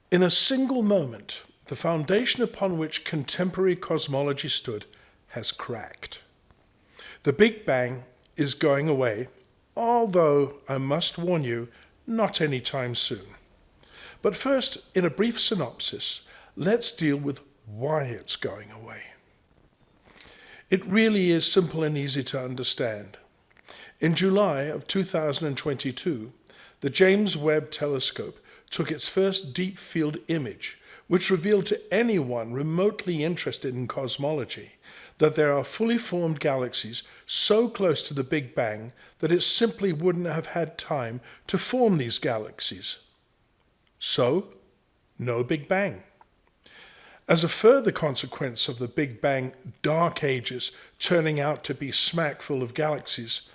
In a single moment, the foundation upon which contemporary cosmology stood has cracked. The Big Bang is going away, although I must warn you, not anytime soon. But first, in a brief synopsis, let's deal with why it's going away. It really is simple and easy to understand. In July of 2022, the James Webb Telescope took its first deep field image, which revealed to anyone remotely interested in cosmology that there are fully formed galaxies so close to the Big Bang that it simply wouldn't have had time to form these galaxies. So, no Big Bang. As a further consequence of the Big Bang dark ages turning out to be smack full of galaxies,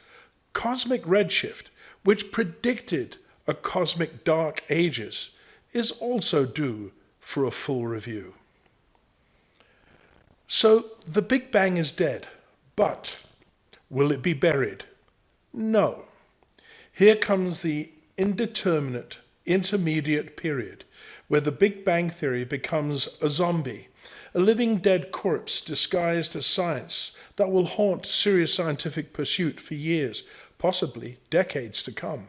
cosmic redshift, which predicted a cosmic dark ages, is also due for a full review. So the Big Bang is dead, but will it be buried? No. Here comes the indeterminate intermediate period where the Big Bang theory becomes a zombie, a living dead corpse disguised as science that will haunt serious scientific pursuit for years, possibly decades to come.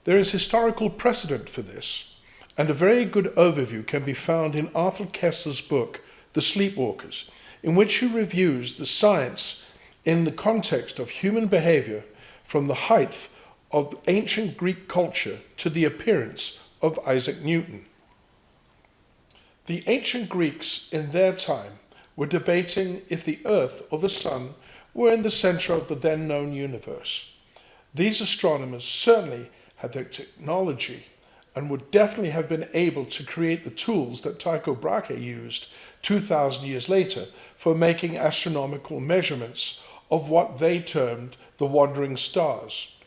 There is historical precedent for this, and a very good overview can be found in Arthur Koestler's book, The Sleepwalkers, in which he reviews the science in the context of human behavior from the height of ancient Greek culture to the appearance of Isaac Newton. The ancient Greeks in their time were debating if the Earth or the Sun were in the center of the then known universe. These astronomers certainly had the technology and would definitely have been able to create the tools that Tycho Brahe used 2,000 years later for making astronomical measurements of what they termed the wandering stars.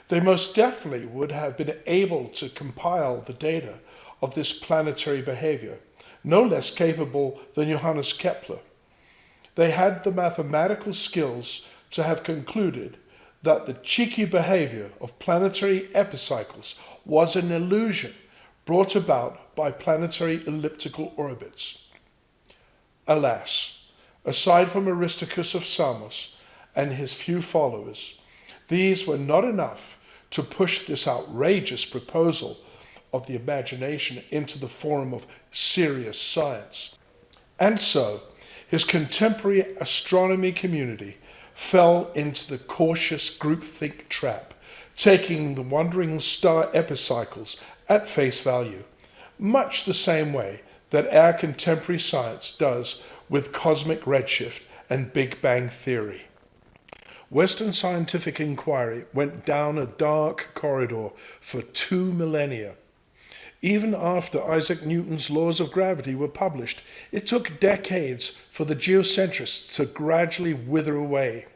They most definitely would have been able to compile the data of this planetary behavior, no less capable than Johannes Kepler. They had the mathematical skills to have concluded that the cheeky behavior of planetary epicycles was an illusion brought about by planetary elliptical orbits. Alas, aside from Aristarchus of Samos and his few followers, these were not enough to push this outrageous proposal of the imagination into the form of serious science. And so, his contemporary astronomy community fell into the cautious groupthink trap, taking the wandering star epicycles at face value, much the same way that our contemporary science does with cosmic redshift and Big Bang theory. Western scientific inquiry went down a dark corridor for 2 millennia. Even after Isaac Newton's laws of gravity were published, it took decades for the geocentrists to gradually wither away.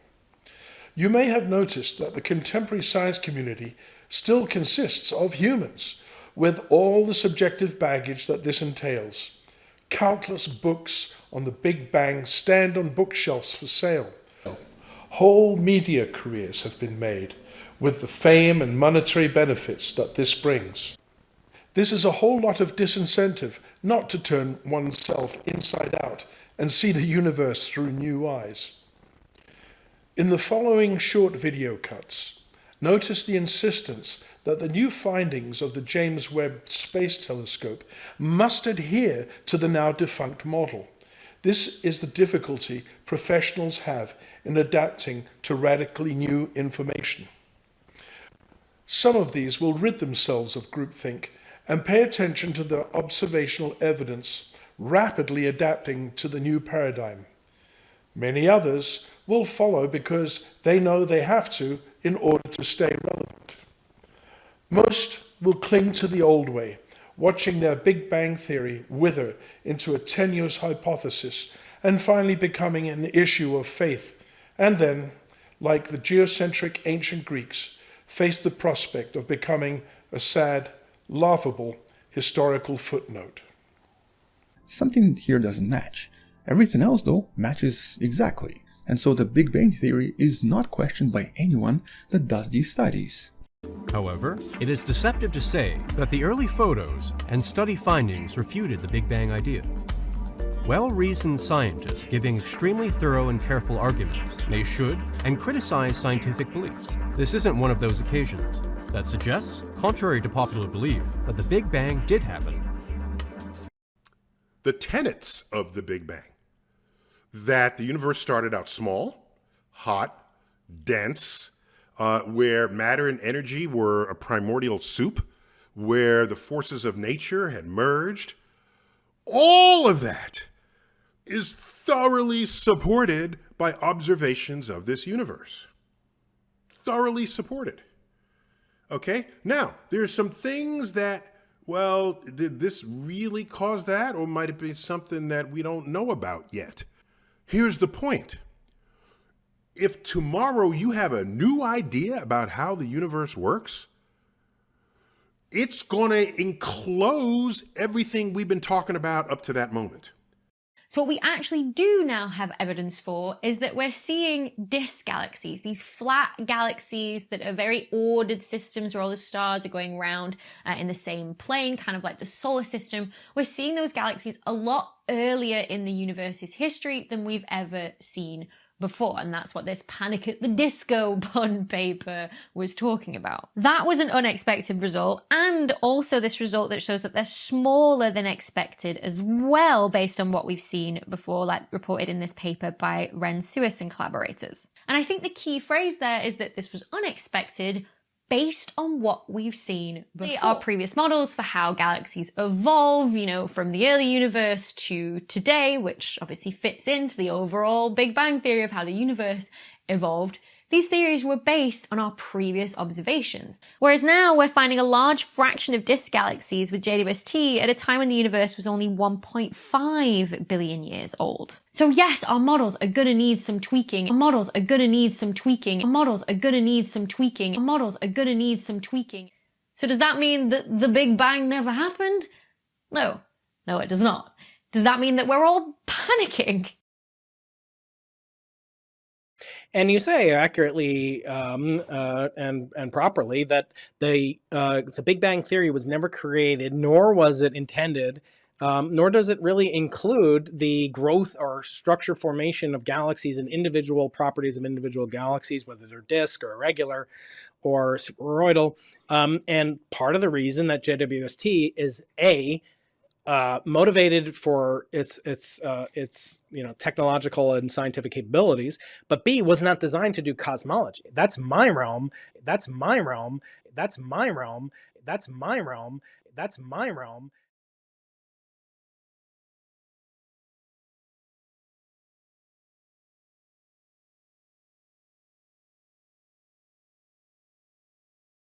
You may have noticed that the contemporary science community still consists of humans, with all the subjective baggage that this entails. Countless books on the Big Bang stand on bookshelves for sale. Whole media careers have been made with the fame and monetary benefits that this brings. This is a whole lot of disincentive not to turn oneself inside out and see the universe through new eyes. In the following short video cuts, notice the insistence that the new findings of the James Webb Space Telescope must adhere to the now defunct model. This is the difficulty professionals have in adapting to radically new information. Some of these will rid themselves of groupthink and pay attention to the observational evidence rapidly adapting to the new paradigm. Many others will follow because they know they have to in order to stay relevant. Most will cling to the old way, watching their Big Bang theory wither into a tenuous hypothesis and finally becoming an issue of faith, and then, like the geocentric ancient Greeks, face the prospect of becoming a sad, laughable historical footnote. Something here doesn't match. Everything else, though, matches exactly. And so the Big Bang theory is not questioned by anyone that does these studies. However, it is deceptive to say that the early photos and study findings refuted the Big Bang idea. Well-reasoned scientists giving extremely thorough and careful arguments may should and criticize scientific beliefs. This isn't one of those occasions. That suggests, contrary to popular belief, that the Big Bang did happen. The tenets of the Big Bang, that the universe started out small, hot, dense, where matter and energy were a primordial soup, where the forces of nature had merged, all of that is thoroughly supported by observations of this universe. Thoroughly supported. Okay? Now, there's some things that, well, did this really cause that? Or might it be something that we don't know about yet? Here's the point. If tomorrow you have a new idea about how the universe works, it's going to enclose everything we've been talking about up to that moment. So what we actually do now have evidence for is that we're seeing disk galaxies, these flat galaxies that are very ordered systems where all the stars are going around in the same plane, kind of like the solar system. We're seeing those galaxies a lot earlier in the universe's history than we've ever seen before, and that's what this Panic at the Disco pun paper was talking about. That was an unexpected result, and also this result that shows that they're smaller than expected as well, based on what we've seen before, like reported in this paper by Ren Suis and collaborators. And I think the key phrase there is that this was unexpected based on what we've seen before. Our previous models for how galaxies evolve, you know, from the early universe to today, which obviously fits into the overall Big Bang theory of how the universe evolved. These theories were based on our previous observations. Whereas now we're finding a large fraction of disk galaxies with JWST at a time when the universe was only 1.5 billion years old. So yes, our models are gonna need some tweaking. Our models are gonna need some tweaking. Our models are gonna need some tweaking. Our models are gonna need some tweaking. So does that mean that the Big Bang never happened? No. No, it does not. Does that mean that we're all panicking? And you say accurately and properly that the Big Bang theory was never created, nor was it intended, nor does it really include the growth or structure formation of galaxies and individual properties of individual galaxies, whether they're disk or irregular or spheroidal. And part of the reason that JWST is motivated for its technological and scientific capabilities, but B, was not designed to do cosmology. That's my realm. That's my realm. That's my realm. That's my realm. That's my realm.